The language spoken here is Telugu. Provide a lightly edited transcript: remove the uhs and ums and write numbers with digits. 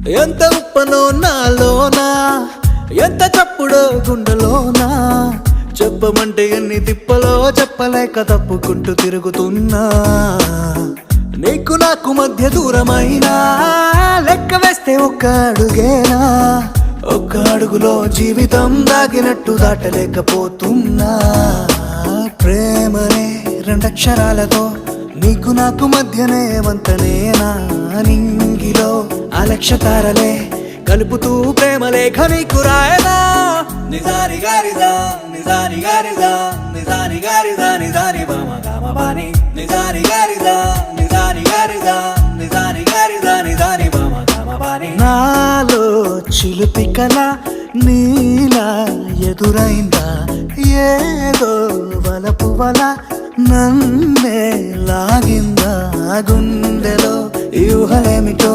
ఎంత ఉప్పనో నాలోనా, ఎంత చప్పుడో గుండెలోనా, చెప్పమంటే ఎన్ని తిప్పలో చెప్పలేక తప్పుకుంటూ తిరుగుతున్నా. నీకు నాకు మధ్య దూరమైనా లెక్క వేస్తే ఒక్క అడుగేనా, ఒక్క అడుగులో జీవితం దాగినట్టు దాటలేకపోతున్నా. ప్రేమనే రెండక్షరాలతో నీకు నాకు మధ్యనే వంతనేనా, నింగిలో అలక్షతారలే కలుపుతూ ప్రేమ లేఖ నీకు రాయదా. నిజాని గారిదా నిజాని గారిదా నిజాని గారిదా నిజాని బామ గామ బాని, నిజాని గారిదా నిజాని గారిదా నిజాని గారిదా నిజాని బామ గామ బాని. నాలో చిలుపి కల నీలా ఎదురైందా, ఏదో వలపు వల నన్నే లాగిందా. గుండెలో యూహలేమిటో